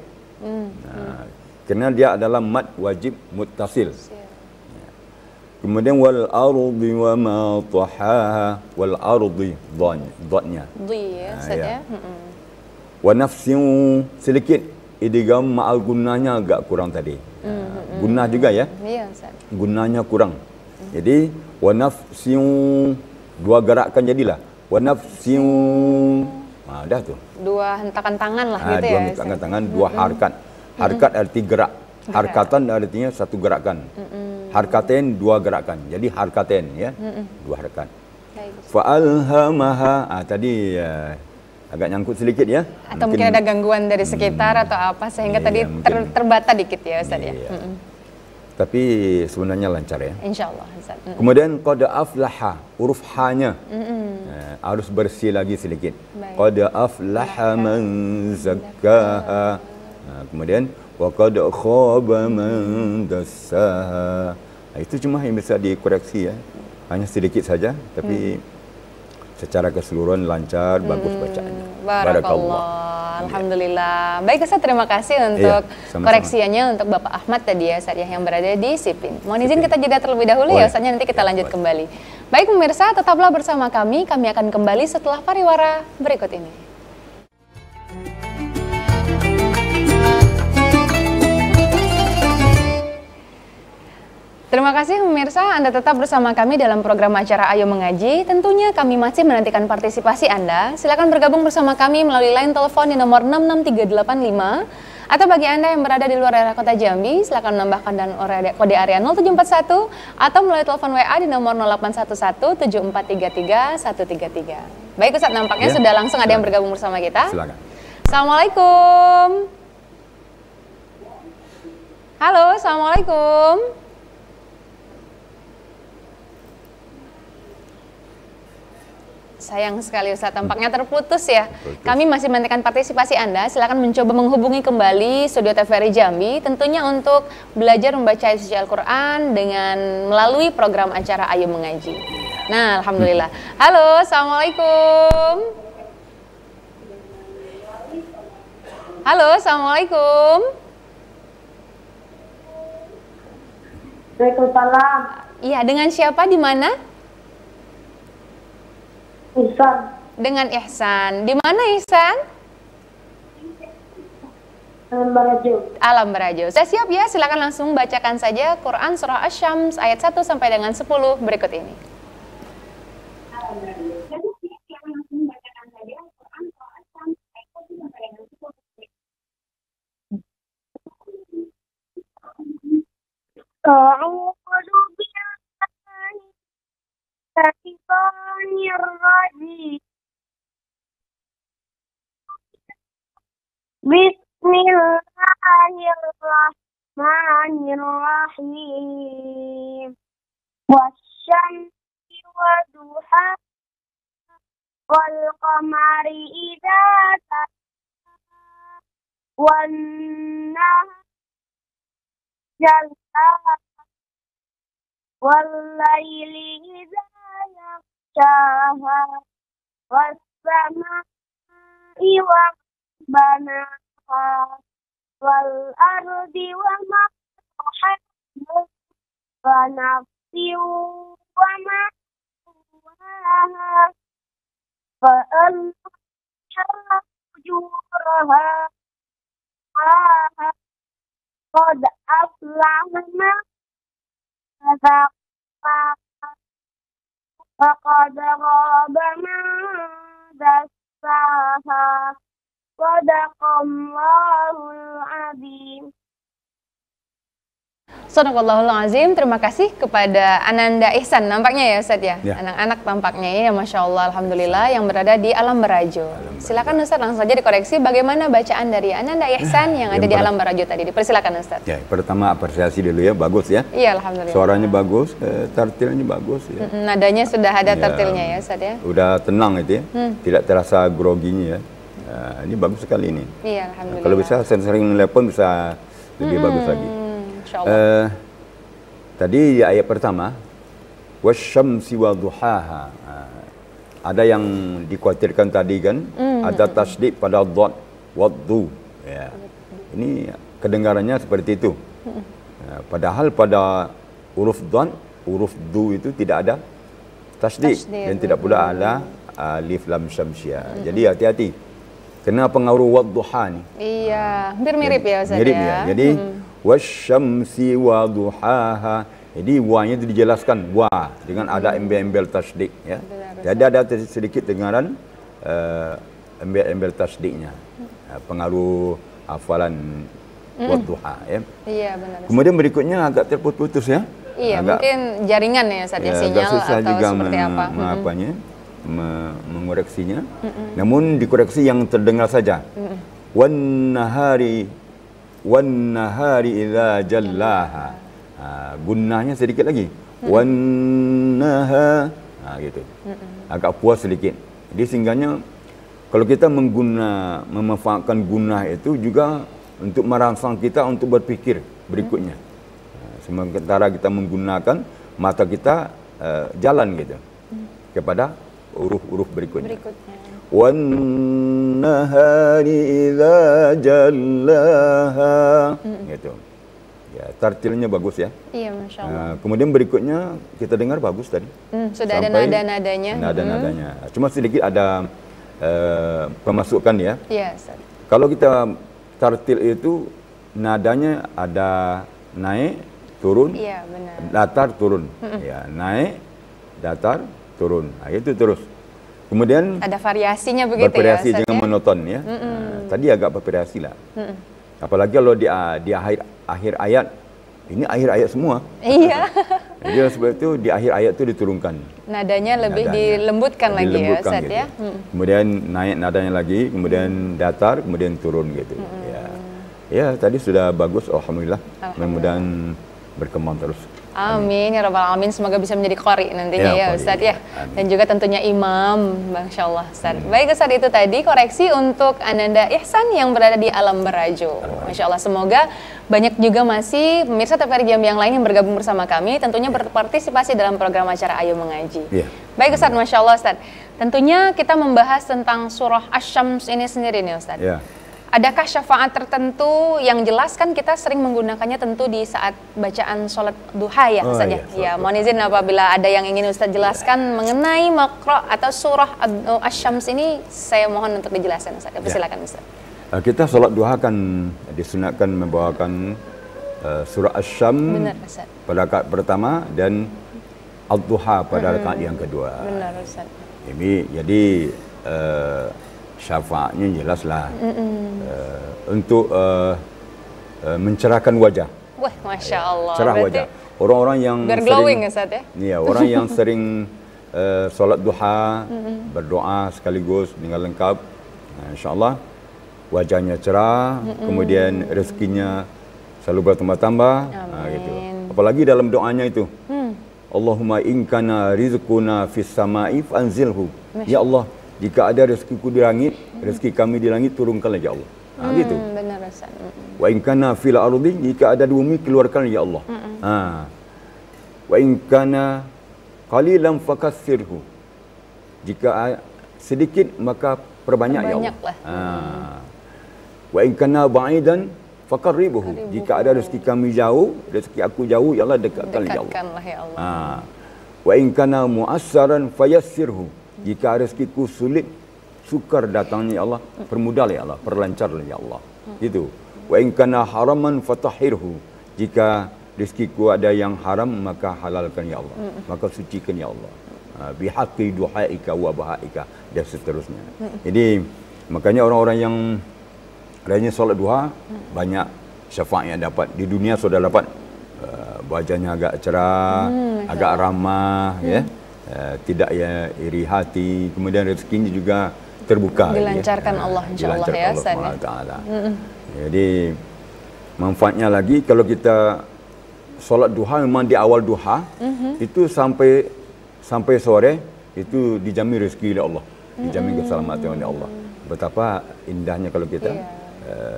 Kerana dia adalah mad wajib muttasil. Kemudian wal ardi wa ma tahaha. Wal ardi dhatnya. Ya. Wa nafsin sedikit idgham ma'al gunnahnya agak kurang tadi. Gunnah juga ya. Iya, Ustaz. Gunnahnya kurang. Jadi wa nafsin dua gerakan jadilah. Wa nafsin dah tu. Dua hentakan tangan lah gitu Dua ya. hentakan tangan, dua harkat. Harkat arti gerak. Harkatan artinya satu gerakan. Harkatain dua gerakan. Jadi harkatain ya. Dua harkat. Fa'alhamaha tadi agak nyangkut sedikit ya. Atau mungkin ada gangguan dari sekitar atau apa sehingga tadi terbata dikit ya Ustaz ya. Tapi sebenarnya lancar ya. Insyaallah Ustaz. Kemudian qad aflaha, huruf ha-nya harus bersih lagi sedikit. Qad aflaha man zakkaha. Kemudian wa qad khaba man dassaha. Itu cuma yang bisa dikoreksi ya. Hanya sedikit saja tapi secara keseluruhan lancar, bagus bacaannya. Barakallah. Alhamdulillah. Baik Ustaz, terima kasih untuk koreksiannya untuk Bapak Ahmad tadi ya Ustaz yang berada di Sipin. Mohon izin kita jeda terlebih dahulu ya Ustaznya, nanti kita lanjut kembali. Baik pemirsa, tetaplah bersama kami akan kembali setelah pariwara berikut ini. Terima kasih pemirsa, Anda tetap bersama kami dalam program acara Ayo Mengaji. Tentunya kami masih menantikan partisipasi Anda. Silakan bergabung bersama kami melalui line telepon di nomor 66385. Atau bagi Anda yang berada di luar daerah kota Jambi, silakan menambahkan dan kode area 0741 atau melalui telepon WA di nomor 08117433 133. Baik Ustaz, nampaknya sudah langsung ada yang bergabung bersama kita. Silakan. Assalamualaikum. Halo, Assalamualaikum. Sayang sekali Ustaz, tampaknya terputus ya. Kami masih menantikan partisipasi Anda. Silakan mencoba menghubungi kembali Studio TVRI Jambi, tentunya untuk belajar membaca suci Al-Quran dengan melalui program acara Ayo Mengaji. Nah, Alhamdulillah. Halo, Assalamualaikum. Halo, Assalamualaikum. Waalaikumsalam. Iya, dengan siapa, di mana? Ihsan. Dengan Ihsan. Di mana Ihsan? Alam Barajo. Alam Barajo. Saya siap ya, silakan langsung bacakan saja Quran Surah Asy-Syams ayat 1 sampai dengan 10 berikut ini. A'udzu billahi minasyaitonir rajim. Bismillahirrahmanirrahim. Wasyamsi waduha wal qamari idza talaha wan nahari jalla wal laili idza yaghshaha was samaa'i wa banaha wal ardi wa ma tahaha wa nafsin wa ma sawaha fa alhamaha fujuraha qad aflaha man tazakkaha wa qad khaba man dassaha. Sadaqallahul azim. Sadaqallahul azim. Terima kasih kepada Ananda Ihsan nampaknya ya Ustaz ya. Ya. Anak-anak tampaknya ya, Masya Allah, Alhamdulillah, yang berada di Alam Barajo. Silakan Ustaz langsung saja dikoreksi bagaimana bacaan dari Ananda Ihsan yang ada di Alam Barajo tadi. Dipersilakan Ustaz. Ya, pertama apresiasi dulu ya, bagus ya. Iya, Alhamdulillah. Suaranya bagus, tartilnya bagus ya. Nadanya sudah ada Ya. tartilnya ya Ustaz ya. Udah tenang itu ya, tidak terasa groginya ya. Ini bagus sekali ini. Iya, Alhamdulillah. Kalau bisa sering telepon bisa lebih bagus lagi. Insya Allah. Tadi di ayat pertama, wasyamsi wa duhaha. Ada yang dikhawatirkan tadi kan, ada tasdid pada dhad, waddu. Ya. Ini kedengarannya seperti itu. Padahal pada huruf dhad, huruf du itu tidak ada tasdid dan tidak pula ada alif lam syamsiah. Jadi hati-hati. Kena pengaruh wadduha ni. Iya, hampir mirip ya Ustaz Mirip ya. ya. Jadi wasyamsi wa duhaha. Jadi wa-nya itu dijelaskan wa dengan ada embel-embel tasdid ya. Jadi ada sedikit dengaran embel-embel tasdidnya. Pengaruh hafalan wadduha ya. Iya, benar. Kemudian berikutnya agak terputus-putus ya. Iya, agak, mungkin jaringan ya Ustaz ya, agak sinyal susah atau juga seperti apa. mengoreksinya. Namun dikoreksi yang terdengar saja. Wan nahari idza jallaha. Gunnahnya sedikit lagi. Wan naha. Gitu. Agak puas sedikit. Jadi sehingganya kalau kita memanfaatkan gunnah itu juga untuk merangsang kita untuk berpikir berikutnya. Sementara kita menggunakan mata kita jalan gitu kepada huruf-huruf berikutnya. Wan nahari idza jallaha. Gitu. Ya, tartilnya bagus ya. Iya, Masya Allah. Kemudian berikutnya kita dengar bagus tadi. Sudah ada Sampai nada-nadanya. Nada-nadanya. Cuma sedikit ada pemasukan ya. Iya, Ustaz. Kalau kita tartil itu nadanya ada naik, turun, Iya, benar. datar, turun. Ya, naik, datar, turun. Itu terus. Kemudian Ada variasinya begitu bervariasi ya Ustaz dengan ya? monoton ya. Tadi agak bervariasi lah. Apalagi kalau di akhir ayat, ini akhir ayat semua. Iya. Jadi sebab itu di akhir ayat itu diturunkan. Nadanya lebih dilembutkan lagi ya Ustaz ya. Kemudian naik nadanya lagi, kemudian datar, kemudian turun gitu. Ya, tadi sudah bagus, alhamdulillah. Mudah-mudahan berkembang terus. Amin ya rabbal alamin, semoga bisa menjadi qori nantinya ya qori. Ustaz ya. Amin. Dan juga tentunya imam, Masya Allah Ustaz. Baik Ustaz, itu tadi koreksi untuk Ananda Ihsan yang berada di Alam Barajo. Masya Allah, semoga banyak juga masih pemirsa TVRI Jambi yang lain yang bergabung bersama kami, tentunya berpartisipasi dalam program acara Ayo Mengaji. Iya. Baik Ustaz, Masya Allah Ustaz. Tentunya kita membahas tentang surah Asy-Syams ini sendiri nih Ustaz. Ya. Adakah syafaat tertentu yang jelas, kan kita sering menggunakannya tentu di saat bacaan sholat duha ya Ustaz ya? Ya, mohon izin apabila ada yang ingin Ustaz jelaskan mengenai makro atau surah Asy-Syams ini, saya mohon untuk dijelaskan Ustaz. Silakan Ustaz. Kita sholat duha kan disunatkan membawakan surah Asy-Syams pada rakaat pertama dan Ad-Duha pada rakaat yang kedua. Benar Ustaz. Jadi syafaatnya jelaslah untuk mencerahkan wajah. Wah, Masya Allah. Cerah wajah. Orang-orang yang glowing Ustaz ya? Iya, orang yang sering solat duha, berdoa sekaligus dengan lengkap, insya-Allah wajahnya cerah, kemudian rezekinya selalu bertambah-tambah, gitu. Apalagi dalam doanya itu, Allahumma in kana rizquna fis sama'i fanzilhu. Ya Allah, jika ada rezekiku di langit, rezeki kami di langit, turunkanlah ya Allah. Gitu. Benar Ustaz. Wa in kana fil ardi, jika ada di bumi, keluarkan ya Allah. Wa in kana qalilan fakassirhu. Jika sedikit maka perbanyak ya Allah. Wa in kana ba'idan faqarribuhu. Jika ada rezeki kami jauh, rezeki aku jauh, ya Allah dekatkan ya Allah. Wa in kana mu'assaran fayassirhu. Jika rezekiku sulit, sukar datangnya ya Allah, permudahlah ya Allah, perlancarlah ya Allah. Gitu. Wa in kana haraman fatahhirhu. Jika rezekiku ada yang haram, maka halalkan ya Allah, maka sucikan ya Allah. Bihaqqi duhaika wa bahaika, dan seterusnya. Jadi makanya orang-orang yang rajin solat duha banyak syafaat yang dapat. Di dunia sudah dapat wajahnya agak cerah, agak ramah, ya, tidak ya iri hati, kemudian rezekinya juga terbuka, dilancarkan Allah insyaallah ya Ustaz. Jadi manfaatnya lagi kalau kita solat duha memang di awal duha itu sampai sore itu dijamin rezeki oleh Allah, dijamin keselamatan oleh Allah. Betapa indahnya kalau kita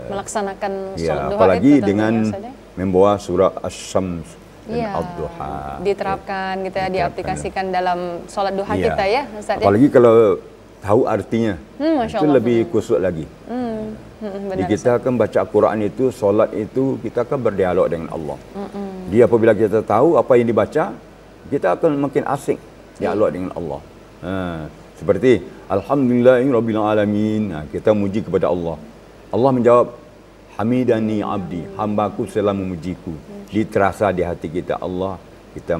melaksanakan solat duha apalagi itu dengan ya, membawa surah Asy-Syams dan Ad-Duha. Diterapkan gitu ya, diaplikasikan dalam solat duha kita ya Ustaz. Apalagi kalau tahu artinya, Masya itu Allah. lebih khusyuk lagi. Jadi Benar, kita akan baca Al-Quran itu, solat itu kita akan berdialog dengan Allah. Dia apabila kita tahu apa yang dibaca, kita akan makin asik dialog dengan Allah. Seperti Alhamdulillahirabbil alamin. Kita muji kepada Allah. Allah menjawab, Hamidani abdi, hambaku telah memujiku. Diterasa di hati kita Allah, kita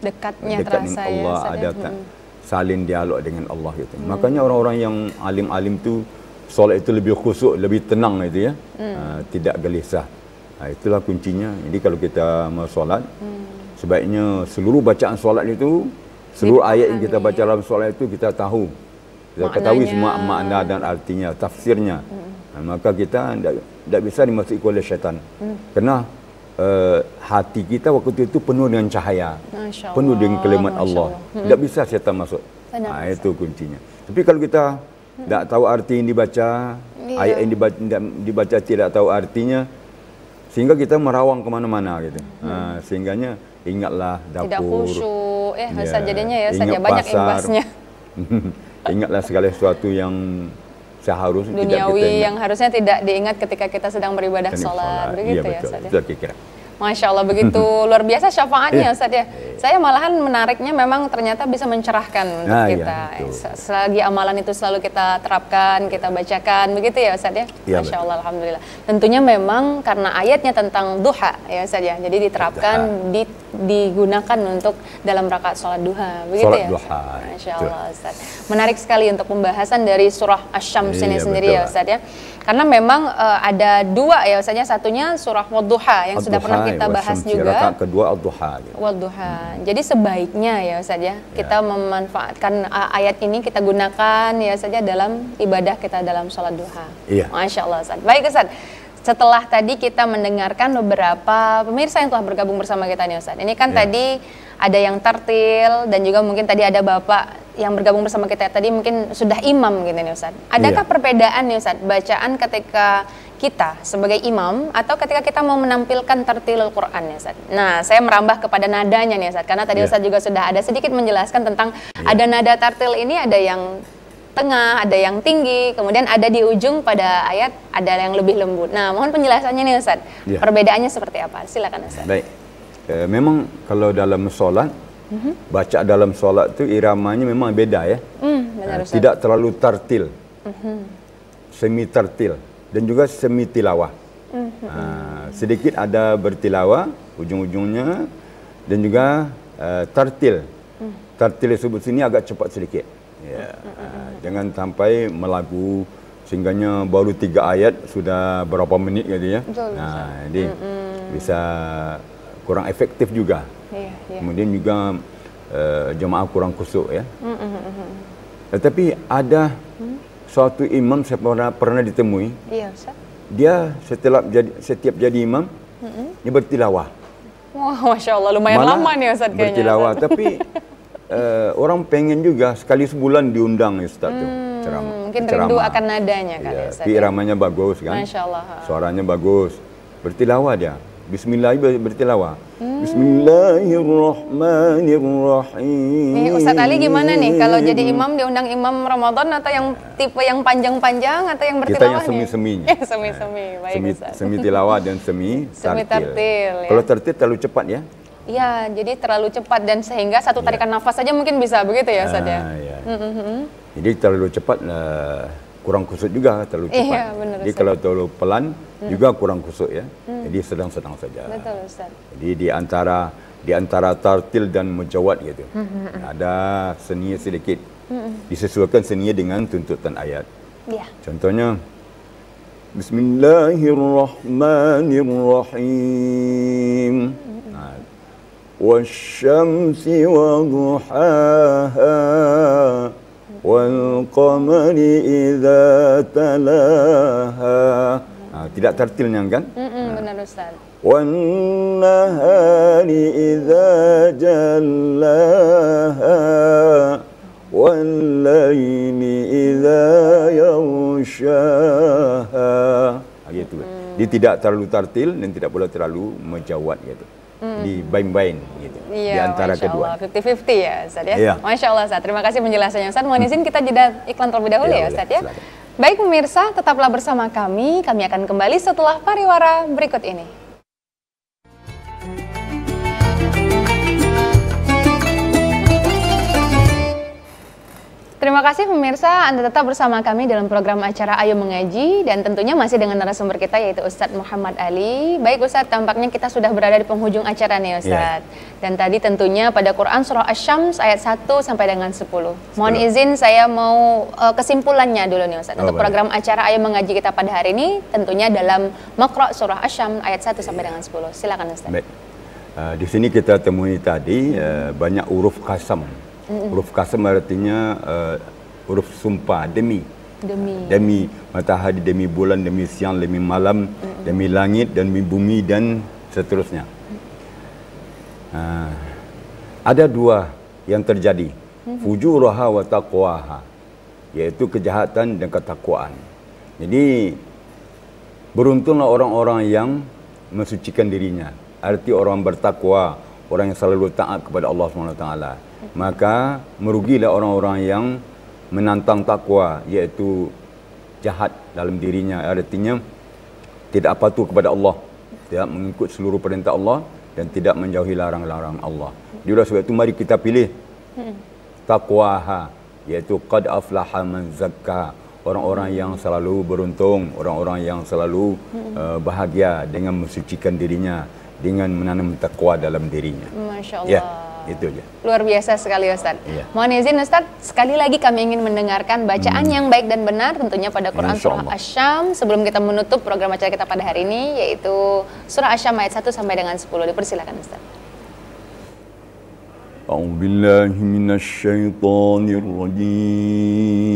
dekatnya dekat terasa dengan Allah, ya Ustaz, ada saling dialog dengan Allah gitu. Makanya orang-orang yang alim-alim tu solat itu lebih khusyuk, lebih tenang itu ya. Tidak gelisah. Itulah kuncinya. Jadi kalau kita mau solat, sebaiknya seluruh bacaan solat itu, seluruh ayat yang kita baca dalam solat itu kita tahu. Kita ketahui semua makna dan artinya, tafsirnya. Maka kita tidak bisa dimasuki oleh syaitan. Kerana hati kita waktu itu penuh dengan cahaya, penuh dengan kalimat Allah. Tidak bisa syaitan masuk. Itu kuncinya. Tapi kalau kita tidak tahu arti yang dibaca, ayat yang dibaca tidak tahu artinya, sehingga kita merawang kemana-mana gitu. Sehingganya ingatlah dapur. Tidak khusyuk Ustaz jadinya ya Ustaz, banyak imbasnya. Ingatlah segala sesuatu yang seharusnya duniawi yang harusnya tidak diingat ketika kita sedang beribadah sholat. Begitu ya Ustaz. Kira-kira. Masya Allah, begitu luar biasa syafaatnya Ustaz ya. Saya malahan menariknya memang ternyata bisa mencerahkan untuk kita. Selagi amalan itu selalu kita terapkan, kita bacakan, begitu ya Ustaz ya. Masya Allah, Alhamdulillah. Tentunya memang karena ayatnya tentang duha ya Ustaz ya. Jadi diterapkan, digunakan untuk dalam rakaat sholat duha. Begitu ya Ustaz. Masya Allah Ustaz. Menarik sekali untuk pembahasan dari surah Asy-Syams ini sendiri ya Ustaz ya. Karena memang ada dua ya Ustaz ya. Satunya surah Wadduha yang sudah pernah kita bahas juga. Rakaat kedua Ad-Duha. Wadduha. Jadi sebaiknya ya Ustaz ya, kita memanfaatkan ayat ini, kita gunakan ya Ustaz ya dalam ibadah kita dalam sholat duha. Masya Allah Ustaz. Baik Ustaz. Setelah tadi kita mendengarkan beberapa pemirsa yang telah bergabung bersama kita nih Ustaz. Ini kan tadi ada yang tartil dan juga mungkin tadi ada Bapak yang bergabung bersama kita tadi mungkin sudah imam gitu nih Ustaz. Adakah perbedaan nih Ustaz bacaan ketika kita sebagai imam atau ketika kita mau menampilkan tartilul Quran ya Ustaz? Nah, saya merambah kepada nadanya nih Ustaz, karena tadi Ustaz juga sudah ada sedikit menjelaskan tentang ada nada tartil ini, ada yang tengah, ada yang tinggi, kemudian ada di ujung pada ayat ada yang lebih lembut. Nah, mohon penjelasannya nih Ustaz. Perbedaannya seperti apa? Silakan Ustaz. Baik. Memang kalau dalam solat, baca dalam solat itu iramanya memang beda ya. Benar, Ustaz. Tidak terlalu tartil. Semi tartil dan juga semi tilawah. Sedikit ada bertilawah ujung-ujungnya dan juga tartil. Tartil disebut sini agak cepat sedikit. Jangan sampai melagu sehingganya baru 3 ayat sudah berapa menit gitu ya. Jadi bisa kurang efektif juga. Kemudian juga jemaah kurang khusyuk ya. Tetapi ada suatu imam saya pernah ditemui. Dia setiap jadi imam dia bertilawah. Wah, Masya Allah, lumayan lama nih Ustaz kayaknya. Bertilawah, tapi orang pengen juga sekali sebulan diundang Ustaz tuh ceramah. Mungkin rindu akan nadanya kan ya Ustaz. Iramanya bagus kan. Masya Allah. Suaranya bagus. Bertilawah dia. Bismillah bertilawah. Bismillahirrahmanirrahim. Nih Ustaz Ali gimana nih kalau jadi imam diundang imam Ramadan atau yang tipe yang panjang-panjang atau yang bertilawah? Kita yang semi-seminya. Semi-semi. Baik Ustaz. Semi tilawah dan semi tartil. Kalau tartil terlalu cepat ya. Iya, jadi terlalu cepat dan sehingga satu tarikan nafas saja mungkin bisa begitu ya Ustaz ya. Jadi terlalu cepat kurang khusyuk juga, terlalu cepat. Iya, benar, jadi kalau terlalu pelan juga kurang khusyuk ya. Jadi sedang-sedang saja. Betul Ustaz. Jadi di antara tartil dan mujawad gitu. Ada senia sedikit. Disesuaikan senia dengan tuntutan ayat. Contohnya Bismillahirrahmanirrahim. Wasyamsi wa duhaha wal qamari idza talaha. Tidak tertilnya kan? Benar Ustaz. Wan nahari idza jallaha wal laili idza yaghshaha. Gitu. Dia tidak terlalu tartil dan tidak pula terlalu menjawab gitu. Di bain-bain gitu. Iya, di antara Masya kedua. Allah, 50-50 ya Ustaz ya. Iya. Masya Allah Ustaz, terima kasih penjelasannya Ustaz. Mohon izin kita jeda iklan terlebih dahulu ya Ustaz ya. Silakan. Baik pemirsa, tetaplah bersama kami. Kami akan kembali setelah pariwara berikut ini. Terima kasih pemirsa, Anda tetap bersama kami dalam program acara Ayo Mengaji dan tentunya masih dengan narasumber kita yaitu Ustadz Muhammad Ali. Baik Ustadz, tampaknya kita sudah berada di penghujung acara nih Ustadz. Dan tadi tentunya pada Quran surah Asy-Syams ayat 1 sampai dengan 10. Mohon izin saya mau kesimpulannya dulu nih Ustadz. Untuk program acara Ayo Mengaji kita pada hari ini tentunya dalam Maqra surah Asy-Syams ayat 1 sampai dengan 10. Silakan Ustadz. Baik. Di sini kita temui tadi banyak huruf qasam. Huruf qasam artinya huruf sumpah, demi matahari, demi bulan, demi siang, demi malam, demi langit, demi bumi dan seterusnya. Ada dua yang terjadi, fujuraha wa taqwaha, yaitu kejahatan dan ketakwaan. Jadi beruntunglah orang-orang yang mensucikan dirinya. Arti orang bertakwa, orang yang selalu taat kepada Allah SWT. Maka merugilah orang-orang yang menantang takwa, iaitu jahat dalam dirinya. Artinya tidak patuh kepada Allah, tidak mengikut seluruh perintah Allah dan tidak menjauhi larang-larang Allah. Jadi oleh sebab itu mari kita pilih taqwaha, iaitu qad aflaha man zakkaha. Orang-orang yang selalu beruntung, orang-orang yang selalu bahagia dengan mensucikan dirinya, dengan menanam takwa dalam dirinya. Masya Allah. Ya, itu aja. Luar biasa sekali Ustaz. Iya. Mohon izin Ustaz, sekali lagi kami ingin mendengarkan bacaan yang baik dan benar tentunya pada Quran surah Asy-Syams sebelum kita menutup program acara kita pada hari ini, yaitu surah Asy-Syams ayat 1 sampai dengan 10. Dipersilakan Ustaz. A'udzu billahi minasy syaithanir rajim.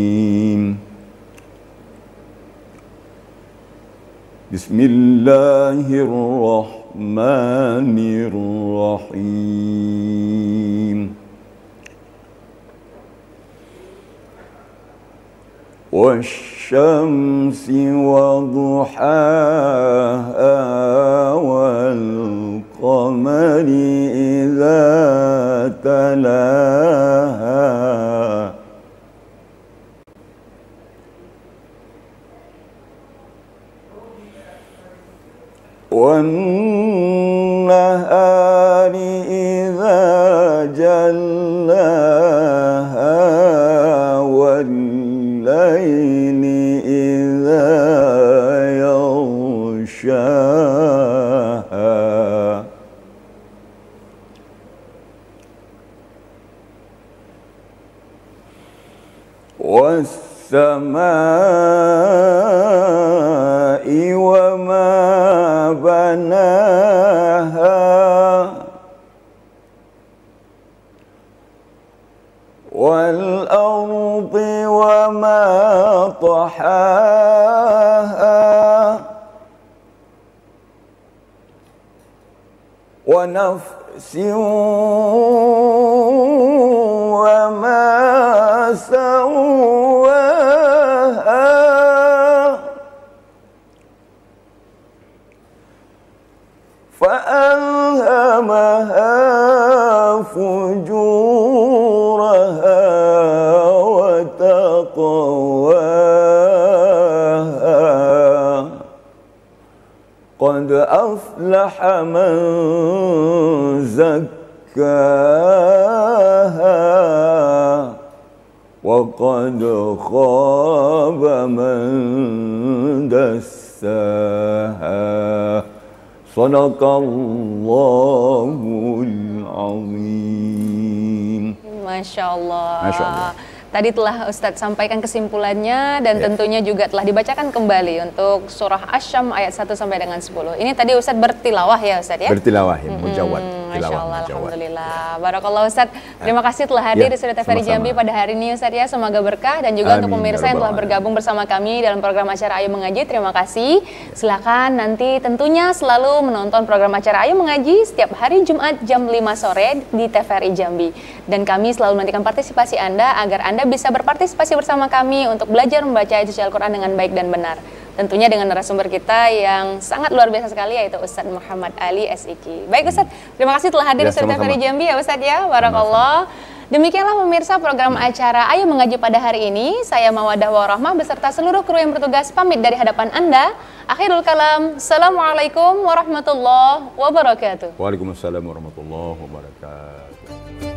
Bismillahirrahmanirrahim. Wasyamsi wa duhaha wal qamari idza talaha. وَالنَّهَارِ إِذَا جَلَّاهَا وَاللَّيْلِ إِذَا يَغْشَاهَا وَالسَّمَاءِ وَمَا بناها والأرض وما طحاها ونفس وما سواها فألهمها فجورها وتقواها قد أفلح من زكاها وقد خاب من دساها Sadaqallahul azim. Masya Allah. Masya Allah. Tadi telah Ustadz sampaikan kesimpulannya dan tentunya juga telah dibacakan kembali untuk surah Asy-Syams ayat 1 sampai dengan 10. Ini tadi Ustadz bertilawah ya Ustadz ya? Bertilawah ya, mujawad. Masya Allah, Alhamdulillah. Barakallah Ustadz. Terima kasih telah hadir di Studio TVRI Jambi pada hari ini Ustadz ya. Semoga berkah dan juga untuk pemirsa yang telah bergabung bersama kami dalam program acara Ayo Mengaji. Terima kasih. Silakan nanti tentunya selalu menonton program acara Ayo Mengaji setiap hari Jumat jam 5 sore di TVRI Jambi. Dan kami selalu menantikan partisipasi Anda agar Anda bisa berpartisipasi bersama kami untuk belajar membaca ayat suci Al-Quran dengan baik dan benar. Tentunya dengan narasumber kita yang sangat luar biasa sekali yaitu Ustadz Muhammad Ali SIK. Baik Ustadz, terima kasih telah hadir di Studio TVRI Jambi ya Ustadz ya. Barakallah. Demikianlah pemirsa program acara Ayo Mengaji pada hari ini. Saya Mawadah Warahmah beserta seluruh kru yang bertugas pamit dari hadapan Anda. Akhirul kalam. Assalamualaikum warahmatullahi wabarakatuh. Waalaikumsalam warahmatullahi wabarakatuh.